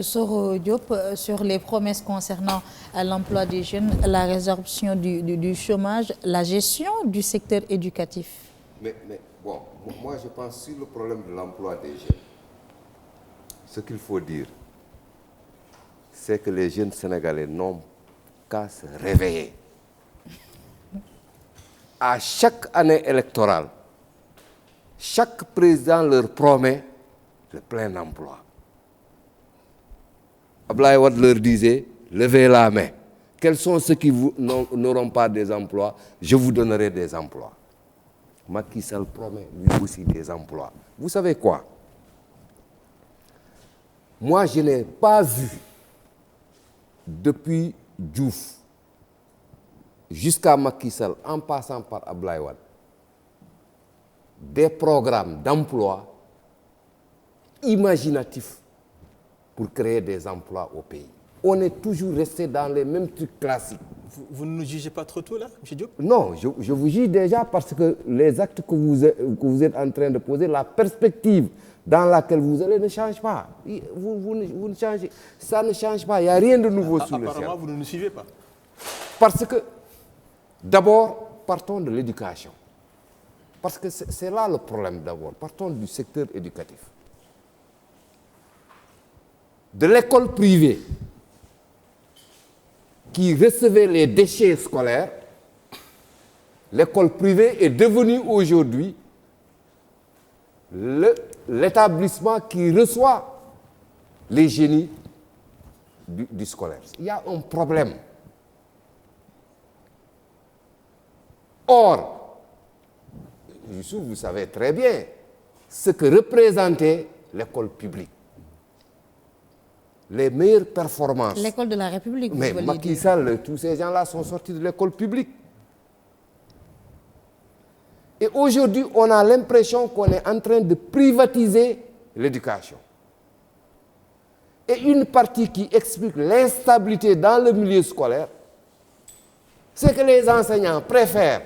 Soro Diop, sur les promesses concernant l'emploi des jeunes, la résorption du chômage, la gestion du secteur éducatif. Mais bon, moi je pense sur le problème de l'emploi des jeunes, ce qu'il faut dire, c'est que les jeunes Sénégalais n'ont qu'à se réveiller. À chaque année électorale, chaque président leur promet le plein emploi. Abdoulaye Wade leur disait, levez la main. Quels sont ceux qui n'auront pas des emplois? Je vous donnerai des emplois. Macky Sall promet lui aussi des emplois. Vous savez quoi? Moi, je n'ai pas vu, depuis Diouf jusqu'à Macky Sall, en passant par Abdoulaye Wade, des programmes d'emploi imaginatifs pour créer des emplois au pays. On est toujours resté dans les mêmes trucs classiques. Vous ne nous jugez pas trop tôt là, M. Diop? Non, je vous juge déjà parce que les actes que vous êtes en train de poser, la perspective dans laquelle vous allez ne change pas. Vous ne changez, ça ne change pas, il n'y a rien de nouveau sous le ciel. Apparemment, vous ne nous suivez pas. Parce que, d'abord, partons de l'éducation. Parce que c'est là le problème d'abord. Partons du secteur éducatif. De l'école privée qui recevait les déchets scolaires, l'école privée est devenue aujourd'hui l'établissement qui reçoit les génies du scolaire. Il y a un problème. Or, Youssou, vous savez très bien ce que représentait l'école publique. Les meilleures performances. L'école de la République, vous mais voulez Macky dire. Sall, tous ces gens-là sont sortis de l'école publique. Et aujourd'hui, on a l'impression qu'on est en train de privatiser l'éducation. Et une partie qui explique l'instabilité dans le milieu scolaire, c'est que les enseignants préfèrent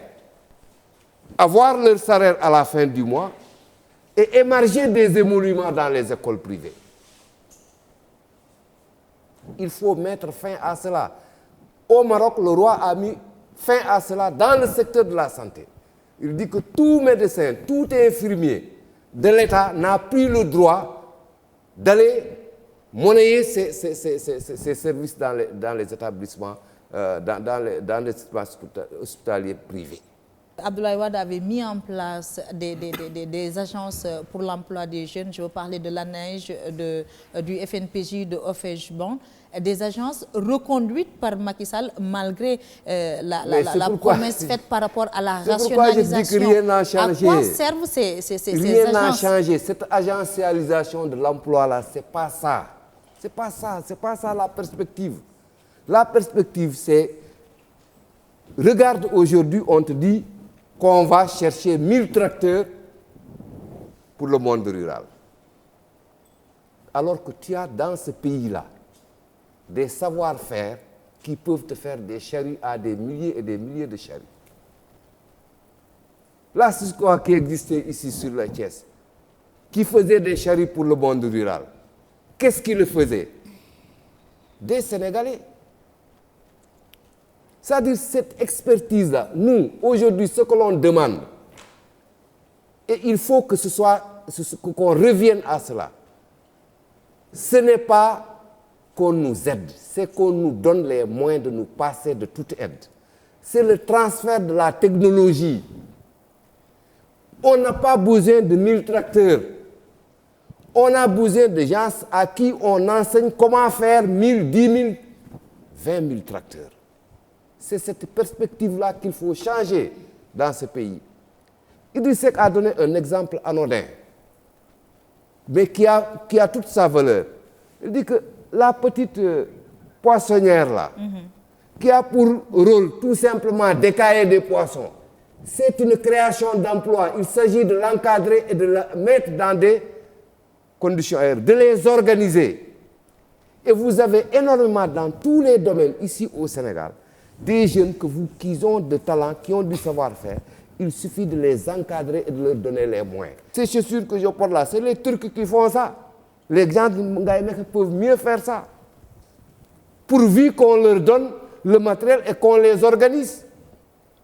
avoir leur salaire à la fin du mois et émarger des émoluments dans les écoles privées. Il faut mettre fin à cela. Au Maroc, le roi a mis fin à cela dans le secteur de la santé. Il dit que tout médecin, tout infirmier de l'État n'a plus le droit d'aller monnayer ses services dans les établissements, dans les espaces hospitaliers privés. Abdoulaye Wade avait mis en place des agences pour l'emploi des jeunes. Je veux parler de l'ANEJ, du FNPJ, de OFEJBAN. Des agences reconduites par Macky Sall malgré la promesse faite par rapport à la rationalisation. C'est pourquoi je dis que rien n'a changé. À quoi servent ces agences? Rien n'a changé. Cette agencialisation de l'emploi-là, c'est pas ça. C'est pas ça. C'est pas ça la perspective. La perspective, c'est... Regarde, aujourd'hui, on te dit qu'on va chercher 1000 tracteurs pour le monde rural. Alors que tu as dans ce pays-là des savoir-faire qui peuvent te faire des charrues à des milliers et des milliers de charrues. Là, c'est ce qui existait ici sur la Thiès, qui faisait des charrues pour le monde rural. Qu'est-ce qui le faisait? Des Sénégalais. C'est-à-dire cette expertise-là, nous, aujourd'hui, ce que l'on demande, et il faut que ce soit, qu'on revienne à cela, ce n'est pas qu'on nous aide, c'est qu'on nous donne les moyens de nous passer de toute aide. C'est le transfert de la technologie. On n'a pas besoin de 1000 tracteurs. On a besoin de gens à qui on enseigne comment faire 1000, 10 000, 20 000 tracteurs. C'est cette perspective-là qu'il faut changer dans ce pays. Idriss Seck a donné un exemple anodin, mais qui a toute sa valeur. Il dit que la petite poissonnière là, qui a pour rôle tout simplement d'écailler des poissons, c'est une création d'emploi. Il s'agit de l'encadrer et de la mettre dans des conditions aériennes, de les organiser. Et vous avez énormément dans tous les domaines ici au Sénégal, des jeunes qui ont de talent, qui ont du savoir-faire. Il suffit de les encadrer et de leur donner les moyens. Ces chaussures que je porte là, c'est les Turcs qui font ça. Les gens de Ngaye Mékhé peuvent mieux faire ça. Pourvu qu'on leur donne le matériel et qu'on les organise.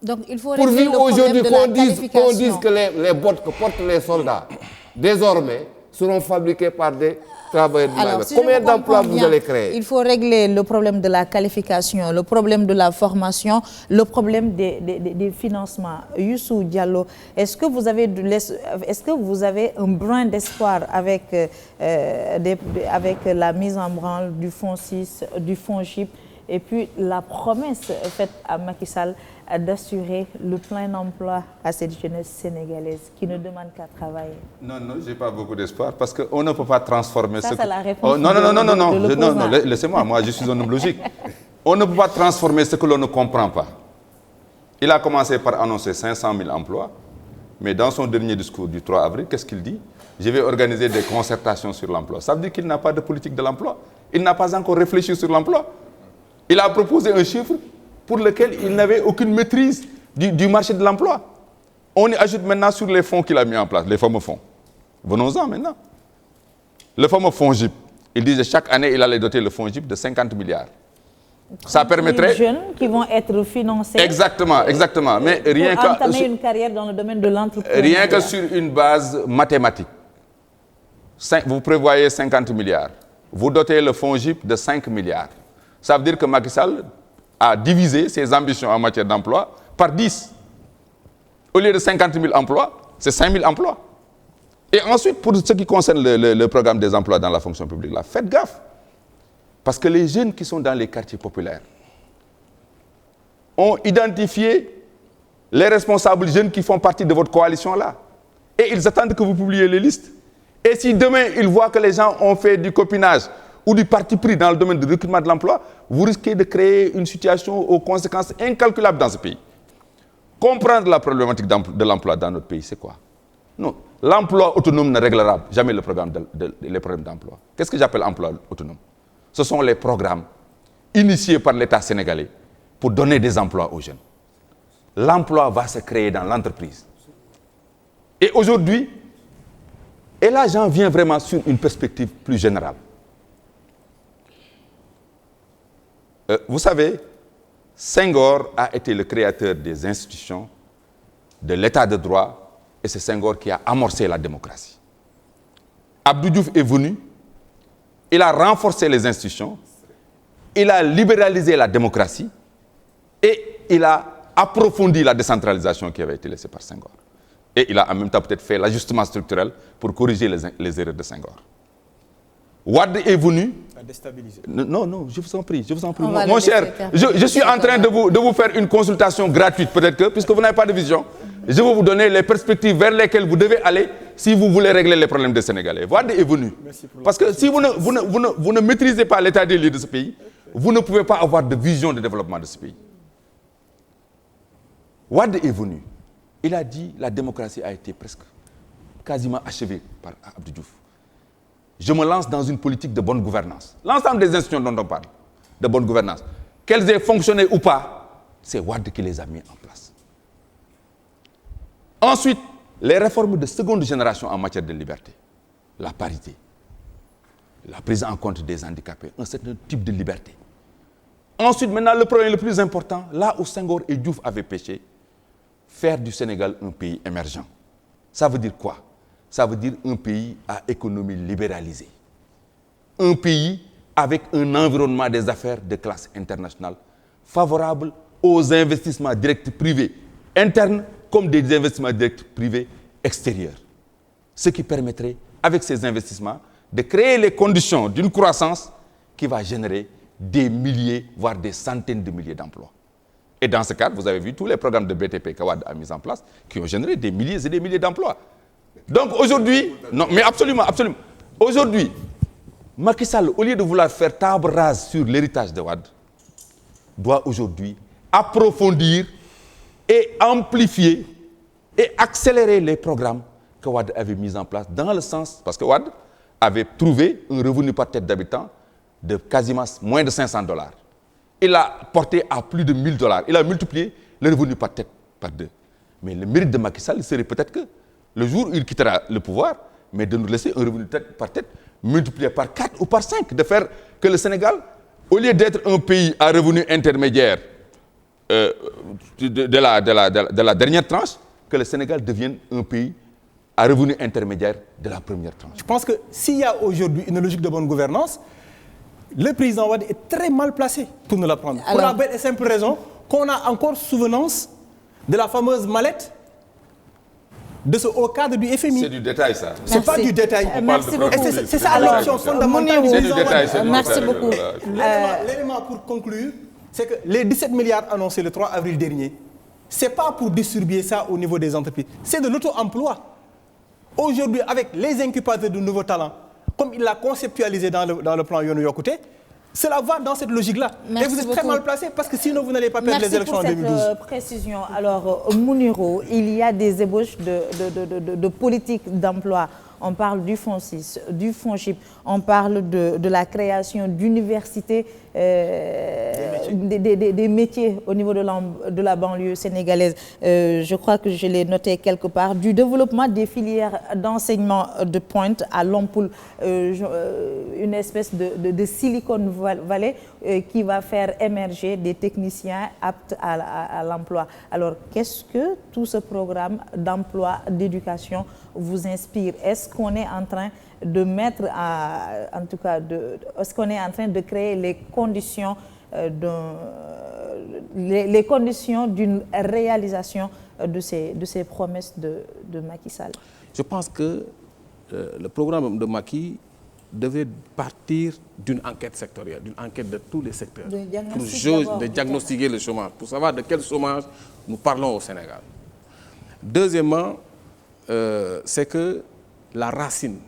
Donc il faut régler Pourvu le problème aujourd'hui de la qualification. qu'on dise que les bottes que portent les soldats, désormais, seront fabriquées par des travailleurs de Alors, Ngaye. si Combien je d'emplois comprends vous bien, allez créer? Il faut régler le problème de la qualification, le problème de la formation, le problème des financements. Youssou Diallo, est-ce que vous avez un brin d'espoir avec la mise en branle du Fonds 6, du Fonds GIP, et puis la promesse faite à Macky Sall d'assurer le plein emploi à cette jeunesse sénégalaise qui ne demande qu'à travailler? Non, j'ai pas beaucoup d'espoir parce qu'on ne peut pas transformer ça. C'est la réponse non, non, laissez-moi, moi je suis un homme logique. On ne peut pas transformer ce que l'on ne comprend pas. Il a commencé par annoncer 500 000 emplois, mais dans son dernier discours du 3 avril, qu'est-ce qu'il dit? Je vais organiser des concertations sur l'emploi. Ça veut dire qu'il n'a pas de politique de l'emploi. Il n'a pas encore réfléchi sur l'emploi. Il a proposé un chiffre pour lequel il n'avait aucune maîtrise du marché de l'emploi. On y ajoute maintenant sur les fonds qu'il a mis en place, les fameux fonds. Venons-en maintenant. Le fameux fonds GIP, il disait chaque année, il allait doter le fonds GIP de 50 milliards. Ça permettrait... Les jeunes qui vont être financés... Exactement. Mais rien pour entamer une carrière dans le domaine de l'entrepreneuriat. Rien que sur une base mathématique. Vous prévoyez 50 milliards. Vous dotez le fonds GIP de 5 milliards. Ça veut dire que Macky Sall a divisé ses ambitions en matière d'emploi par 10. Au lieu de 50 000 emplois, c'est 5 000 emplois. Et ensuite, pour ce qui concerne le programme des emplois dans la fonction publique, là, faites gaffe. Parce que les jeunes qui sont dans les quartiers populaires ont identifié les responsables jeunes qui font partie de votre coalition-là. Et ils attendent que vous publiez les listes. Et si demain, ils voient que les gens ont fait du copinage ou du parti pris dans le domaine du recrutement de l'emploi, vous risquez de créer une situation aux conséquences incalculables dans ce pays. Comprendre la problématique de l'emploi dans notre pays, c'est quoi? Non, l'emploi autonome ne réglera jamais les problèmes d'emploi. Qu'est-ce que j'appelle emploi autonome? Ce sont les programmes initiés par l'État sénégalais pour donner des emplois aux jeunes. L'emploi va se créer dans l'entreprise. Et aujourd'hui, et là j'en viens vraiment sur une perspective plus générale. Vous savez, Senghor a été le créateur des institutions, de l'état de droit, et c'est Senghor qui a amorcé la démocratie. Abdou Diouf est venu, il a renforcé les institutions, il a libéralisé la démocratie et il a approfondi la décentralisation qui avait été laissée par Senghor. Et il a en même temps peut-être fait l'ajustement structurel pour corriger les erreurs de Senghor. Wade est venu... À déstabiliser. Non, je vous en prie. Mon cher, je suis en train de vous faire une consultation gratuite, peut-être que, puisque vous n'avez pas de vision, je vais vous donner les perspectives vers lesquelles vous devez aller si vous voulez régler les problèmes des Sénégalais. Wade est venu. Parce que si vous ne maîtrisez pas l'état des lieux de ce pays, vous ne pouvez pas avoir de vision de développement de ce pays. Wade est venu. Il a dit la démocratie a été presque quasiment achevée par Abdou Diouf. Je me lance dans une politique de bonne gouvernance. L'ensemble des institutions dont on parle, de bonne gouvernance, qu'elles aient fonctionné ou pas, c'est Wade qui les a mis en place. Ensuite, les réformes de seconde génération en matière de liberté, la parité, la prise en compte des handicapés, un certain type de liberté. Ensuite, maintenant, le problème le plus important, là où Senghor et Diouf avaient péché, faire du Sénégal un pays émergent. Ça veut dire quoi? Ça veut dire un pays à économie libéralisée. Un pays avec un environnement des affaires de classe internationale favorable aux investissements directs privés internes comme des investissements directs privés extérieurs. Ce qui permettrait, avec ces investissements, de créer les conditions d'une croissance qui va générer des milliers, voire des centaines de milliers d'emplois. Et dans ce cadre, vous avez vu tous les programmes de BTP qu'Awad a mis en place qui ont généré des milliers et des milliers d'emplois. Donc aujourd'hui, non mais absolument. Aujourd'hui, Macky Sall, au lieu de vouloir faire table rase sur l'héritage de Wade, doit aujourd'hui approfondir et amplifier et accélérer les programmes que Wade avait mis en place dans le sens, parce que Wade avait trouvé un revenu par tête d'habitant de quasiment moins de $500. Il l'a porté à plus de $1000. Il a multiplié le revenu par tête par 2. Mais le mérite de Macky Sall serait peut-être que le jour où il quittera le pouvoir, mais de nous laisser un revenu par tête multiplié par 4 ou par 5, de faire que le Sénégal, au lieu d'être un pays à revenu intermédiaire de la dernière tranche, que le Sénégal devienne un pays à revenu intermédiaire de la première tranche. Je pense que s'il y a aujourd'hui une logique de bonne gouvernance, le président Wade est très mal placé pour nous l'apprendre. Pour la belle et simple raison qu'on a encore souvenance de la fameuse mallette de ce haut cadre du FMI. C'est du détail, ça. C'est pas du détail. Merci beaucoup. C'est ça l'option fondamentale du président Wade. Merci beaucoup. L'élément pour conclure, c'est que les 17 milliards annoncés le 3 avril dernier, c'est pas pour distribuer ça au niveau des entreprises, c'est de l'auto-emploi. Aujourd'hui, avec les incubateurs de nouveaux talents, comme il l'a conceptualisé dans le plan Yoonu Yokkute, cela va dans cette logique-là. Et vous êtes très mal placé parce que sinon vous n'allez pas perdre les élections en 2012. Merci pour cette précision. Alors, Mounirou, il y a des ébauches de politique d'emploi. On parle du FONSIS, du FONGIP, on parle de la création d'universités, des métiers au niveau de la banlieue sénégalaise. Je crois que je l'ai noté quelque part. Du développement des filières d'enseignement de pointe à l'ampoule, une espèce de Silicon Valley qui va faire émerger des techniciens aptes à l'emploi. Alors, qu'est-ce que tout ce programme d'emploi, d'éducation vous inspire? Est-ce qu'on est en train de mettre, est-ce qu'on est en train de créer les conditions d'une réalisation de ces promesses de Macky Sall? Je pense que le programme de Macky devait partir d'une enquête sectorielle, d'une enquête de tous les secteurs, de diagnostiquer le chômage, pour savoir de quel chômage nous parlons au Sénégal. Deuxièmement, c'est que la racine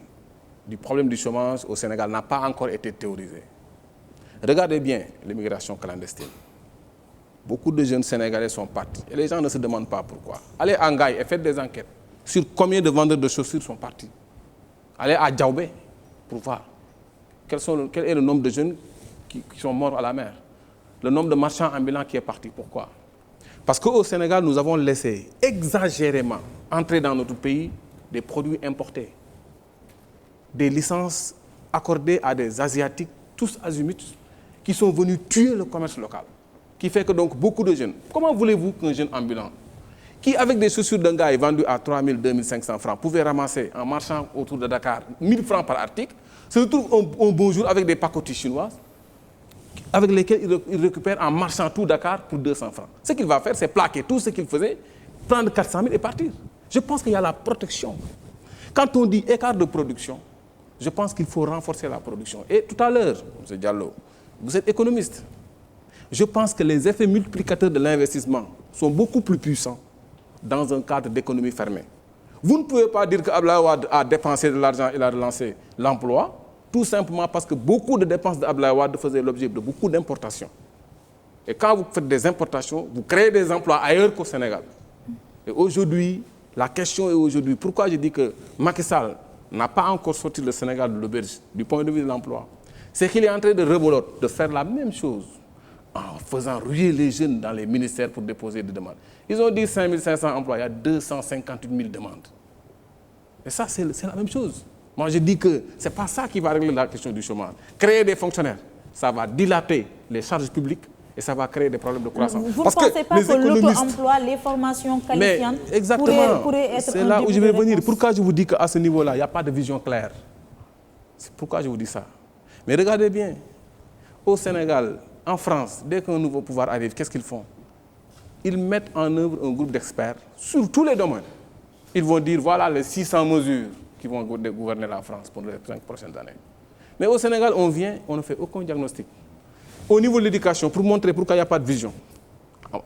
du problème du chômage au Sénégal n'a pas encore été théorisée. Regardez bien l'immigration clandestine. Beaucoup de jeunes Sénégalais sont partis et les gens ne se demandent pas pourquoi. Allez à Ngaï et faites des enquêtes sur combien de vendeurs de chaussures sont partis. Allez à Diaoubé pour voir quel est le nombre de jeunes qui sont morts à la mer. Le nombre de marchands ambulants qui est parti. Pourquoi? Parce qu'au Sénégal, nous avons laissé exagérément entrer dans notre pays des produits importés, des licences accordées à des Asiatiques, tous azimuts, qui sont venus tuer le commerce local, qui fait que donc beaucoup de jeunes, comment voulez-vous qu'un jeune ambulant, qui avec des chaussures d'un gars vendues à 3 000, 2 500 francs, pouvait ramasser en marchant autour de Dakar 1 000 francs par article, se retrouve un bon jour avec des pacotis chinoises, avec lesquels il récupère en marchant tout Dakar pour 200 francs. Ce qu'il va faire, c'est plaquer tout ce qu'il faisait, prendre 400 000 et partir. Je pense qu'il y a la protection. Quand on dit écart de production, je pense qu'il faut renforcer la production. Et tout à l'heure, M. Diallo, vous êtes économiste. Je pense que les effets multiplicateurs de l'investissement sont beaucoup plus puissants dans un cadre d'économie fermée. Vous ne pouvez pas dire qu'Abdoulaye Wade a dépensé de l'argent et a relancé l'emploi, tout simplement parce que beaucoup de dépenses d'Abdoulaye Wade faisaient l'objet de beaucoup d'importations. Et quand vous faites des importations, vous créez des emplois ailleurs qu'au Sénégal. Et aujourd'hui, la question est aujourd'hui, pourquoi je dis que Macky Sall n'a pas encore sorti le Sénégal de l'auberge du point de vue de l'emploi? C'est qu'il est en train de rebolote, de faire la même chose en faisant ruer les jeunes dans les ministères pour déposer des demandes. Ils ont dit 5 500 emplois, il y a 258 000 demandes. Et ça, c'est la même chose. Moi, je dis que ce n'est pas ça qui va régler la question du chômage. Créer des fonctionnaires, ça va dilater les charges publiques et ça va créer des problèmes de croissance. Vous ne pensez pas que l'auto-emploi, les formations qualifiantes pourraient être c'est là où je vais venir. Pourquoi je vous dis qu'à ce niveau-là, il n'y a pas de vision claire? C'est pourquoi je vous dis ça. Mais regardez bien, au Sénégal, en France, dès qu'un nouveau pouvoir arrive, qu'est-ce qu'ils font? Ils mettent en œuvre un groupe d'experts sur tous les domaines. Ils vont dire, voilà les 600 mesures qui vont gouverner la France pour les 5 prochaines années. Mais au Sénégal, on vient, on ne fait aucun diagnostic. Au niveau de l'éducation, pour montrer pourquoi il n'y a pas de vision,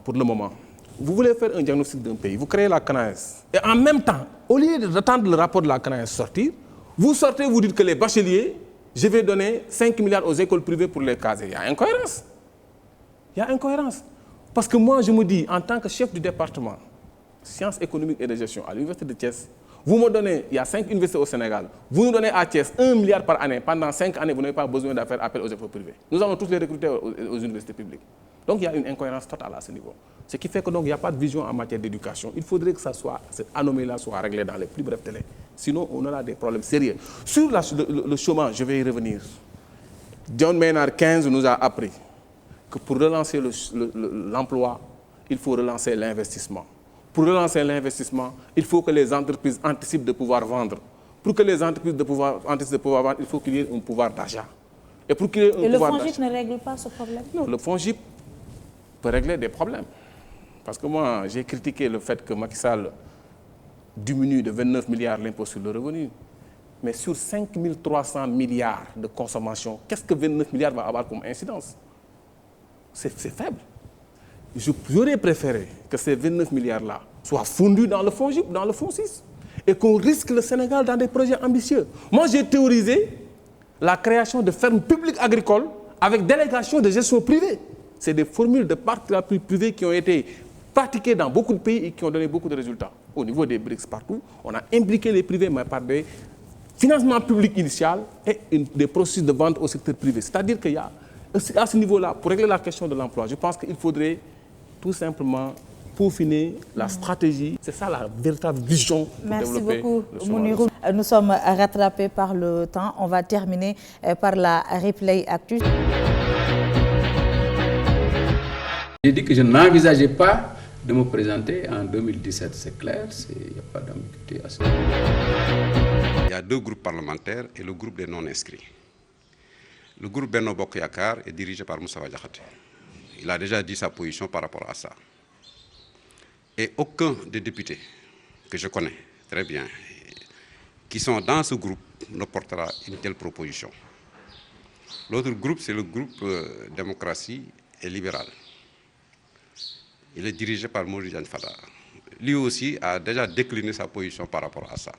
pour le moment, vous voulez faire un diagnostic d'un pays, vous créez la CNAES. Et en même temps, au lieu d'attendre le rapport de la CNAES sortir, vous sortez, vous dites que les bacheliers, je vais donner 5 milliards aux écoles privées pour les caser. Il y a incohérence. Il y a incohérence. Parce que moi, je me dis, en tant que chef du département, sciences économiques et de gestion à l'Université de Thiès, Vous me donnez, il y a 5 universités au Sénégal, vous nous donnez à Thiès 1 milliard par année. Pendant 5 années, vous n'avez pas besoin de faire appel aux écoles privées. Nous allons tous les recruter aux universités publiques. Donc il y a une incohérence totale à ce niveau. Ce qui fait que donc il n'y a pas de vision en matière d'éducation. Il faudrait que cette anomalie-là soit réglée dans les plus brefs délais. Sinon, on aura des problèmes sérieux. Sur le chômage, je vais y revenir. John Maynard 15 nous a appris que pour relancer l'emploi, il faut relancer l'investissement. Pour relancer l'investissement, il faut que les entreprises anticipent de pouvoir vendre. Pour que les entreprises anticipent de pouvoir vendre, il faut qu'il y ait un pouvoir d'achat. Et pour qu'il y ait un pouvoir d'achat... le FONGIP ne règle pas ce problème? Non, le FONGIP peut régler des problèmes. Parce que moi, j'ai critiqué le fait que Macky Sall diminue de 29 milliards l'impôt sur le revenu. Mais sur 5 300 milliards de consommation, qu'est-ce que 29 milliards va avoir comme incidence? C'est faible. J'aurais préféré que ces 29 milliards-là soient fondus dans le FONGIP, dans le Fonds 6, et qu'on risque le Sénégal dans des projets ambitieux. Moi, j'ai théorisé la création de fermes publiques agricoles avec délégation de gestion privée. C'est des formules de partenariat privé qui ont été pratiquées dans beaucoup de pays et qui ont donné beaucoup de résultats. Au niveau des BRICS partout, on a impliqué les privés, mais par des financements publics initiaux et des processus de vente au secteur privé. C'est-à-dire qu'il y a, à ce niveau-là, pour régler la question de l'emploi, je pense qu'il faudrait tout simplement peaufiner la stratégie. C'est ça la véritable vision pour développer le chômage. Merci beaucoup, Mounirou. Nous sommes rattrapés par le temps. On va terminer par la replay actu. J'ai dit que je n'envisageais pas de me présenter en 2017, c'est clair, il n'y a pas d'ambiguïté à ça. Il y a 2 groupes parlementaires et le groupe des non-inscrits. Le groupe Benno Bokk Yakaar est dirigé par Moustapha Diakhaté. Il a déjà dit sa position par rapport à ça. Et aucun des députés que je connais très bien, qui sont dans ce groupe, ne portera une telle proposition. L'autre groupe, c'est le groupe Démocratie et Libéral. Il est dirigé par Mamadou Diagne Fada. Lui aussi a déjà décliné sa position par rapport à ça.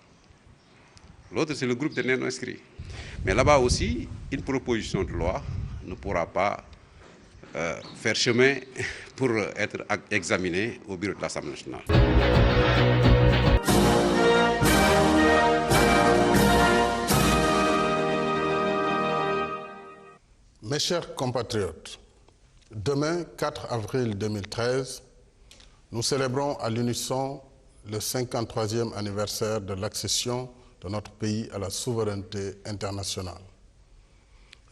L'autre, c'est le groupe des non-inscrits. Mais là-bas aussi, une proposition de loi ne pourra pas faire chemin pour être examinée au bureau de l'Assemblée nationale. Mes chers compatriotes, demain, 4 avril 2013, nous célébrons à l'unisson le 53e anniversaire de l'accession de notre pays à la souveraineté internationale.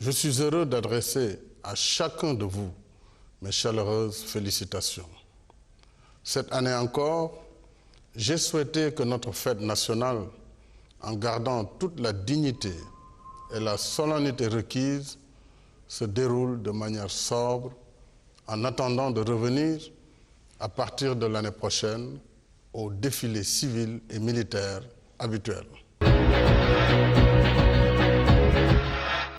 Je suis heureux d'adresser à chacun de vous mes chaleureuses félicitations. Cette année encore, j'ai souhaité que notre fête nationale, en gardant toute la dignité et la solennité requises, se déroule de manière sobre, en attendant de revenir, à partir de l'année prochaine, au défilé civil et militaire habituel.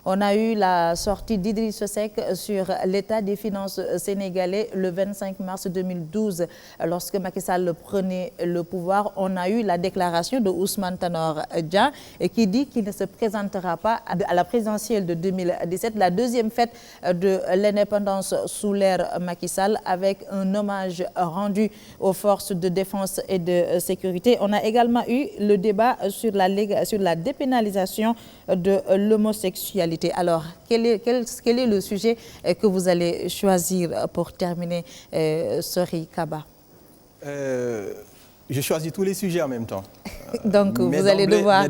On a eu la sortie d'Idriss Seck sur l'état des finances sénégalais le 25 mars 2012. Lorsque Macky Sall prenait le pouvoir, on a eu la déclaration de Ousmane Tanor Dieng qui dit qu'il ne se présentera pas à la présidentielle de 2017, la deuxième fête de l'indépendance sous l'ère Macky Sall, avec un hommage rendu aux forces de défense et de sécurité. On a également eu le débat sur la dépénalisation de l'homosexualité. Alors, quel est le sujet que vous allez choisir pour terminer, Sori Kaba? Je choisis tous les sujets en même temps. Donc, vous allez devoir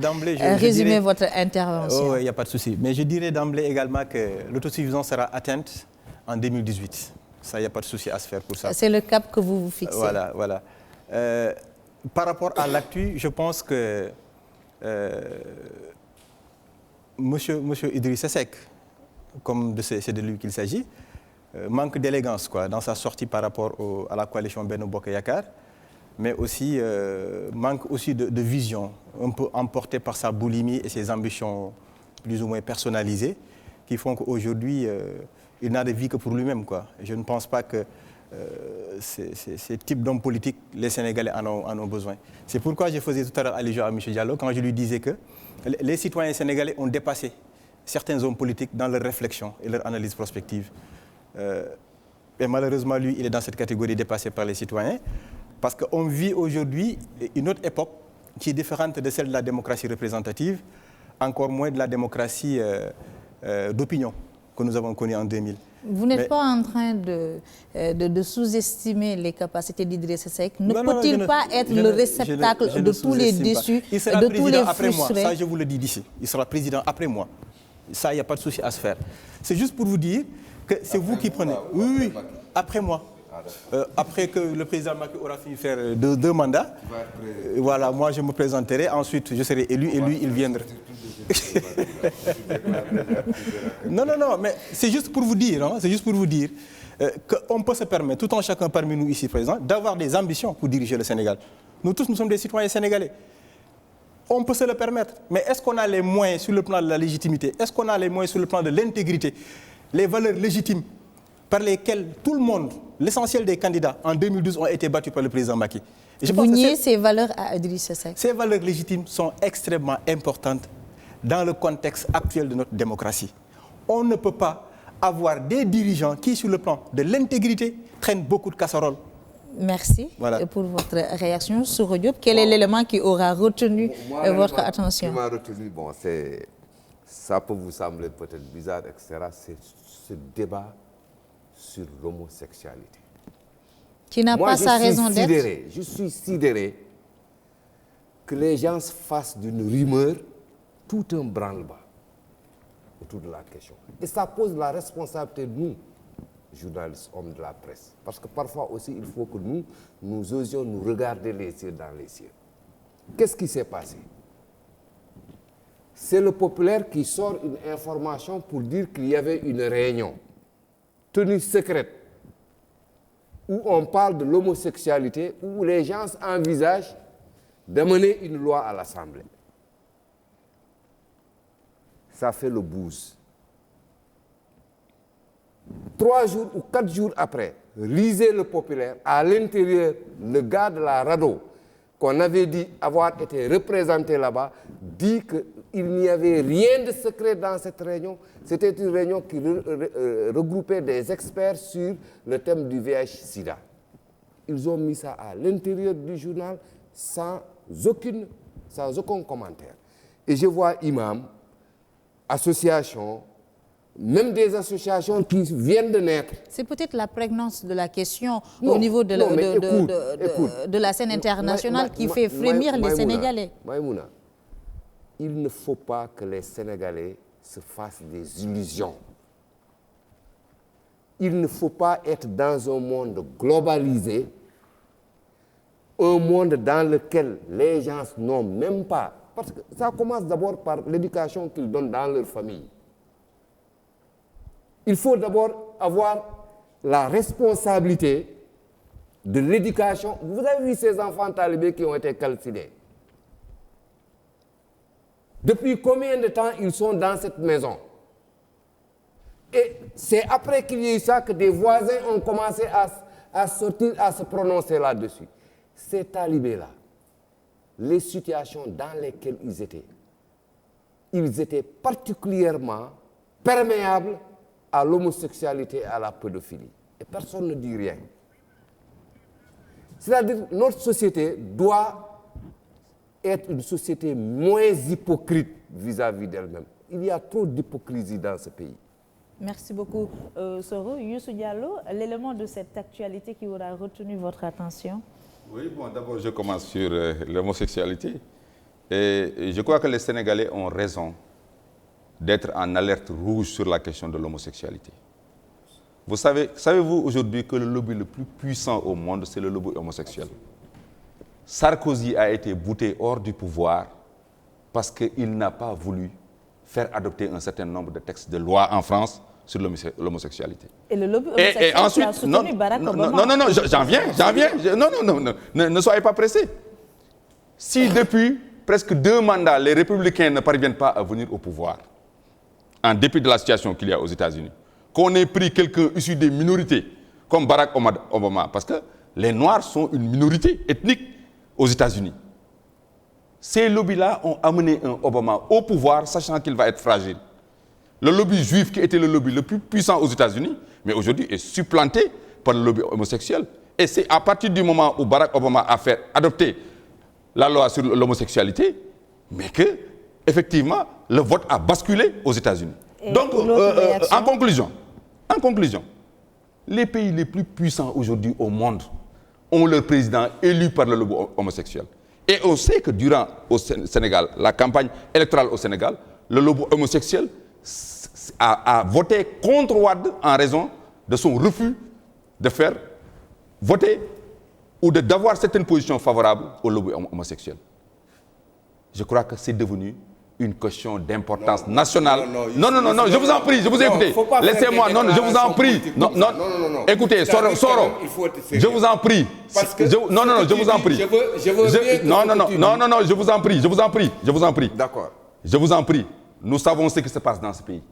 résumer votre intervention. Oh, il n'y a pas de souci. Mais je dirais d'emblée également que l'autosuffisance sera atteinte en 2018. Ça, il n'y a pas de souci à se faire pour ça. C'est le cap que vous vous fixez. Voilà. Par rapport à l'actu, je pense que Monsieur Idriss Seck, comme c'est de lui qu'il s'agit, manque d'élégance dans sa sortie par rapport à la coalition Benno Bokk Yakaar, mais aussi manque aussi de vision, un peu emporté par sa boulimie et ses ambitions plus ou moins personnalisées, qui font qu'aujourd'hui, il n'a de vie que pour lui-même. Je ne pense pas que ces types d'hommes politiques, les Sénégalais en ont besoin. C'est pourquoi je faisais tout à l'heure allusion à M. Diallo quand je lui disais que les citoyens sénégalais ont dépassé certains hommes politiques dans leur réflexion et leur analyse prospective. Et malheureusement, il est dans cette catégorie dépassée par les citoyens, parce qu'on vit aujourd'hui une autre époque qui est différente de celle de la démocratie représentative, encore moins de la démocratie d'opinion que nous avons connue en 2000. Vous n'êtes pas en train de sous-estimer les capacités d'Idrissa Seck? Ne peut-il pas être le réceptacle de tous les déçus, il sera de tous les après frustrés? moi, ça je vous le dis d'ici. Il sera président après moi. Ça, il n'y a pas de souci à se faire. C'est juste pour vous dire que c'est vous qui prenez. Oui, après moi. Après que le président Macky aura fini de faire deux mandats, voilà, moi je me présenterai, ensuite je serai élu et lui il viendra. Non, mais c'est juste pour vous dire, qu'on peut se permettre, tout un chacun parmi nous ici présents, d'avoir des ambitions pour diriger le Sénégal. Nous tous, nous sommes des citoyens sénégalais. On peut se le permettre, mais est-ce qu'on a les moyens sur le plan de la légitimité? Est-ce qu'on a les moyens sur le plan de l'intégrité? Les valeurs légitimes par lesquelles tout le monde, l'essentiel des candidats en 2012 ont été battus par le président Macky. Vous niez ces valeurs à Idrissa Seck? Ces valeurs légitimes sont extrêmement importantes dans le contexte actuel de notre démocratie. On ne peut pas avoir des dirigeants qui, sur le plan de l'intégrité, traînent beaucoup de casseroles. Merci pour votre réaction. Soro Diop, quel est l'élément qui aura retenu votre attention? Ce qui m'a retenu, ça peut vous sembler peut-être bizarre, etc. C'est ce débat sur l'homosexualité. Qui n'a pas sa raison d'être. Je suis sidéré que les gens fassent d'une rumeur tout un branle-bas autour de la question. Et ça pose la responsabilité de nous, journalistes, hommes de la presse. Parce que parfois aussi, il faut que nous osions nous regarder les yeux dans les yeux. Qu'est-ce qui s'est passé? C'est le Populaire qui sort une information pour dire qu'il y avait une réunion tenue secrète où on parle de l'homosexualité, où les gens envisagent d'amener une loi à l'Assemblée. Ça fait le buzz. 3 jours ou 4 jours après, lisez le Populaire, à l'intérieur, le gars de la RADDHO, qu'on avait dit avoir été représenté là-bas, dit qu'il n'y avait rien de secret dans cette réunion. C'était une réunion qui regroupait des experts sur le thème du VIH-Sida. Ils ont mis ça à l'intérieur du journal sans aucun commentaire. Et je vois imams, associations, même des associations qui viennent de naître. C'est peut-être la prégnance de la question au niveau de la scène internationale qui fait frémir les Sénégalais. Maïmouna, il ne faut pas que les Sénégalais se fassent des illusions. Il ne faut pas être dans un monde globalisé, un monde dans lequel les gens n'ont même pas... Parce que ça commence d'abord par l'éducation qu'ils donnent dans leur famille. Il faut d'abord avoir la responsabilité de l'éducation. Vous avez vu ces enfants talibés qui ont été calcinés? Depuis combien de temps ils sont dans cette maison? Et c'est après qu'il y ait eu ça que des voisins ont commencé à sortir, à se prononcer là-dessus. Ces talibés-là, les situations dans lesquelles ils étaient particulièrement perméables à l'homosexualité et à la pédophilie. Et personne ne dit rien. C'est-à-dire que notre société doit être une société moins hypocrite vis-à-vis d'elle-même. Il y a trop d'hypocrisie dans ce pays. Merci beaucoup, Soro. Youssou Diallo, l'élément de cette actualité qui aura retenu votre attention? Oui, d'abord je commence sur l'homosexualité. Et je crois que les Sénégalais ont raison d'être en alerte rouge sur la question de l'homosexualité. Savez-vous aujourd'hui que le lobby le plus puissant au monde, c'est le lobby homosexuel? Sarkozy a été bouté hors du pouvoir parce qu'il n'a pas voulu faire adopter un certain nombre de textes de loi en France sur l'homosexualité. Et le lobby homosexuel ensuite, a soutenu Barack Obama. Non, j'en viens. Ne soyez pas pressés. Si depuis presque 2 mandats, les républicains ne parviennent pas à venir au pouvoir, en dépit de la situation qu'il y a aux États-Unis, qu'on ait pris quelqu'un issu des minorités, comme Barack Obama, parce que les Noirs sont une minorité ethnique aux États-Unis. Ces lobbies-là ont amené un Obama au pouvoir, sachant qu'il va être fragile. Le lobby juif, qui était le lobby le plus puissant aux États-Unis, mais aujourd'hui est supplanté par le lobby homosexuel. Et c'est à partir du moment où Barack Obama a fait adopter la loi sur l'homosexualité, mais que, effectivement, le vote a basculé aux États-Unis. Donc, en conclusion, les pays les plus puissants aujourd'hui au monde ont leur président élu par le lobby homosexuel. Et on sait que durant au Sénégal, la campagne électorale au Sénégal, le lobby homosexuel a voté contre Wade en raison de son refus de faire voter ou d'avoir certaines positions favorables au lobby homosexuel. Je crois que c'est devenu une question d'importance nationale. Non, je vous en prie, je vous ai écouté. Laissez-moi, je vous en prie. Non. Écoutez, Soro, je vous en prie. Je vous en prie. Je vous en prie. D'accord. Je vous en prie. Nous savons ce qui se passe dans ce pays.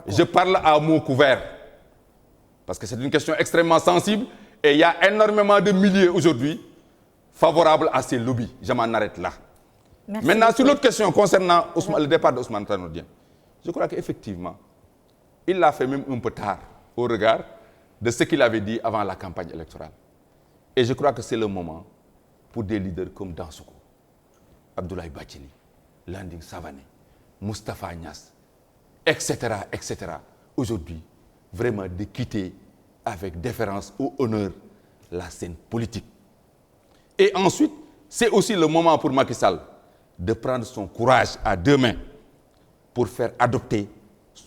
Je parle à mots couverts. Parce que c'est une question extrêmement sensible et il y a énormément de milliers aujourd'hui favorables à ces lobbies. Je m'en arrête là. Merci. Maintenant, sur l'autre question concernant le départ d'Ousmane Tanor Dieng, je crois qu'effectivement, il l'a fait même un peu tard au regard de ce qu'il avait dit avant la campagne électorale. Et je crois que c'est le moment pour des leaders comme Dansokho, Abdoulaye Bathily, Landing Savané, Moustapha Niasse, etc., aujourd'hui, vraiment de quitter avec déférence ou honneur la scène politique. Et ensuite, c'est aussi le moment pour Macky Sall de prendre son courage à deux mains pour faire adopter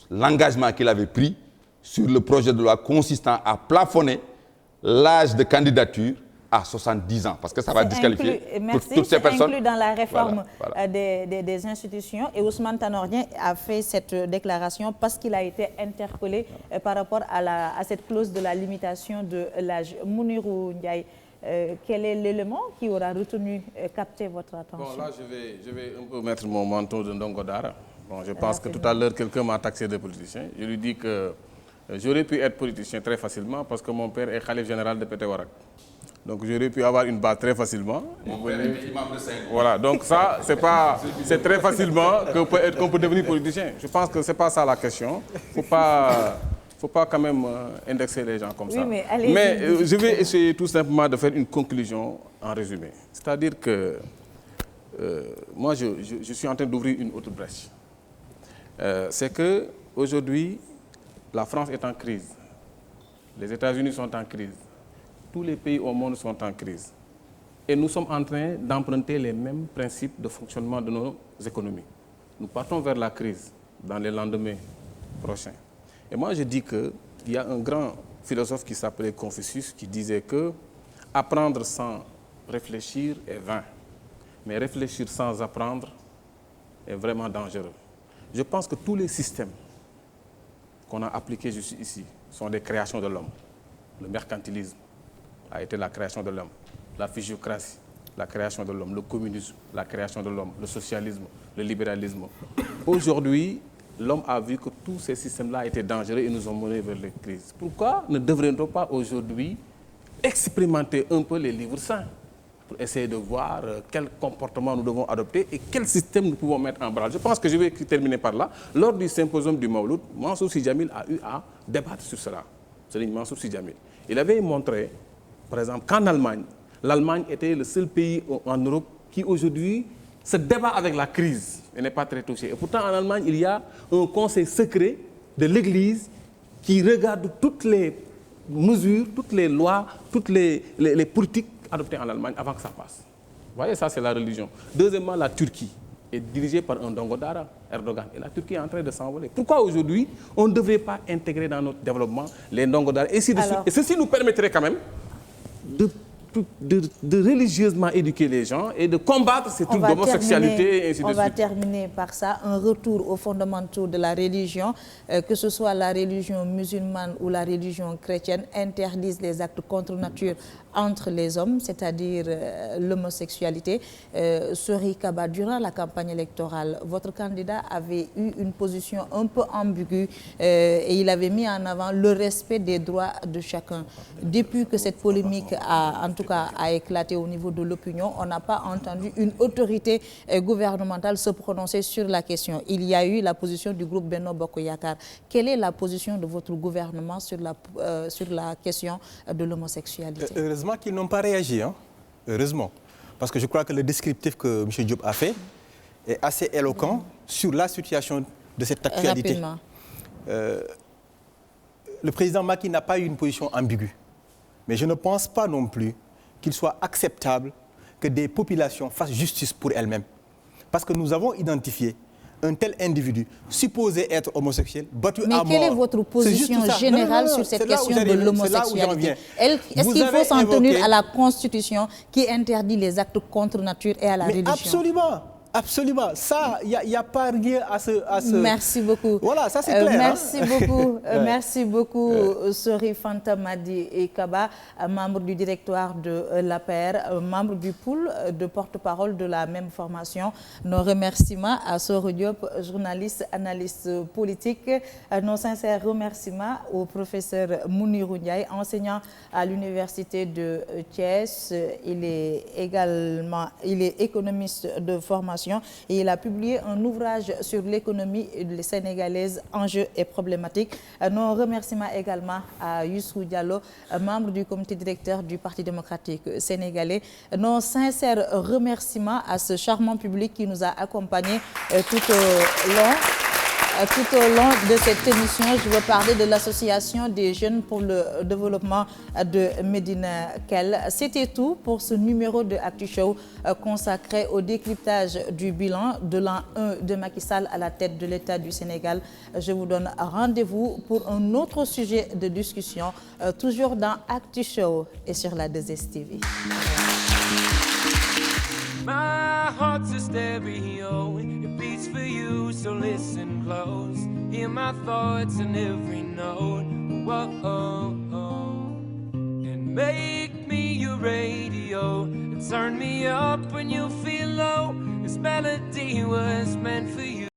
l'engagement qu'il avait pris sur le projet de loi consistant à plafonner l'âge de candidature à 70 ans, parce que ça va disqualifier toutes ces personnes. C'est inclus dans la réforme des institutions. Et Ousmane Tanor Dieng a fait cette déclaration parce qu'il a été interpellé par rapport à cette clause de la limitation de l'âge. Mounirou Ndiaye, quel est l'élément qui aura retenu, capté votre attention? Bon, là, je vais un peu mettre mon manteau de Ndongo Dara. Bon, je pense que tout à l'heure, quelqu'un m'a taxé de politicien. Je lui dis que j'aurais pu être politicien très facilement parce que mon père est khalife général de Pétéwarak. Donc j'aurais pu avoir une base très facilement. Voilà, donc ça, c'est très facilement qu'on peut devenir politicien. Je pense que ce n'est pas ça la question. Il ne faut pas quand même indexer les gens comme ça. Mais je vais essayer tout simplement de faire une conclusion en résumé. C'est-à-dire que moi, je suis en train d'ouvrir une autre brèche. C'est qu'aujourd'hui, la France est en crise. Les États-Unis sont en crise. Tous les pays au monde sont en crise. Et nous sommes en train d'emprunter les mêmes principes de fonctionnement de nos économies. Nous partons vers la crise dans les lendemains prochains. Et moi, je dis qu'il y a un grand philosophe qui s'appelait Confucius qui disait que apprendre sans réfléchir est vain, mais réfléchir sans apprendre est vraiment dangereux. Je pense que tous les systèmes qu'on a appliqués ici sont des créations de l'homme. Le mercantilisme a été la création de l'homme, la physiocratie, la création de l'homme, le communisme, la création de l'homme, le socialisme, le libéralisme. Aujourd'hui, l'homme a vu que tous ces systèmes-là étaient dangereux et nous ont menés vers les crises. Pourquoi ne devrions-nous pas aujourd'hui expérimenter un peu les livres saints pour essayer de voir quel comportement nous devons adopter et quel système nous pouvons mettre en branle? Je pense que je vais terminer par là. Lors du symposium du Mawlud, Mansour Sy Djamil a eu à débattre sur cela. C'est Mansour Sy Djamil. Il avait montré, par exemple, qu'en Allemagne, l'Allemagne était le seul pays en Europe qui aujourd'hui se débat avec la crise et n'est pas très touché. Et pourtant, en Allemagne, il y a un conseil secret de l'Église qui regarde toutes les mesures, toutes les lois, toutes les politiques adoptées en Allemagne avant que ça passe. Vous voyez, ça, c'est la religion. Deuxièmement, la Turquie est dirigée par un Ndongo Dara, Erdogan. Et la Turquie est en train de s'envoler. Pourquoi aujourd'hui, on ne devrait pas intégrer dans notre développement les Ndongo Dara? Et ceci nous permettrait quand même de religieusement éduquer les gens et de combattre ces trucs d'homosexualité et ainsi de suite. On va terminer par ça, un retour aux fondamentaux de la religion, que ce soit la religion musulmane ou la religion chrétienne, interdisent les actes contre nature entre les hommes, c'est-à-dire l'homosexualité. Sori Kaba, durant la campagne électorale, votre candidat avait eu une position un peu ambiguë et il avait mis en avant le respect des droits de chacun. Depuis que cette polémique a éclaté au niveau de l'opinion, on n'a pas entendu une autorité gouvernementale se prononcer sur la question. Il y a eu la position du groupe Benno Bokk Yakaar. Quelle est la position de votre gouvernement sur la question de l'homosexualité? Heureusement qu'ils n'ont pas réagi, hein? Heureusement. parce que je crois que le descriptif que M. Diop a fait est assez éloquent sur la situation de cette actualité. Le président Macky n'a pas eu une position ambiguë. Mais je ne pense pas non plus qu'il soit acceptable que des populations fassent justice pour elles-mêmes. Parce que nous avons identifié un tel individu supposé être homosexuel, battu à mort. Mais quelle est votre position générale sur cette question de l'homosexualité? Est-ce qu'il faut s'en tenir à la Constitution qui interdit les actes contre nature et à la religion? Absolument. Absolument. Ça, il n'y a pas rien à ce... Merci beaucoup. Voilà, ça c'est clair. Merci beaucoup. Merci beaucoup, Sori Fanta Madi et Kaba, membre du directoire de l'APR, membre du pool de porte-parole de la même formation. Nos remerciements à Sori Diop, journaliste, analyste politique. Nos sincères remerciements au professeur Mounirou Ndiaye, enseignant à l'université de Thiès. Il est économiste de formation. Et il a publié un ouvrage sur l'économie sénégalaise, enjeux et problématiques. Nos remerciements également à Youssou Diallo, membre du comité directeur du Parti démocratique sénégalais. Nos sincères remerciements à ce charmant public qui nous a accompagnés tout au long de cette émission. Je veux parler de l'Association des jeunes pour le développement de Médina Kell. C'était tout pour ce numéro de Actu Show consacré au décryptage du bilan de l'an 1 de Macky Sall à la tête de l'État du Sénégal. Je vous donne rendez-vous pour un autre sujet de discussion, toujours dans Actu Show et sur la 2STV. My heart's a stereo, it beats for you, so listen close. Hear my thoughts in every note. Whoa, and make me your radio, and turn me up when you feel low. This melody was meant for you.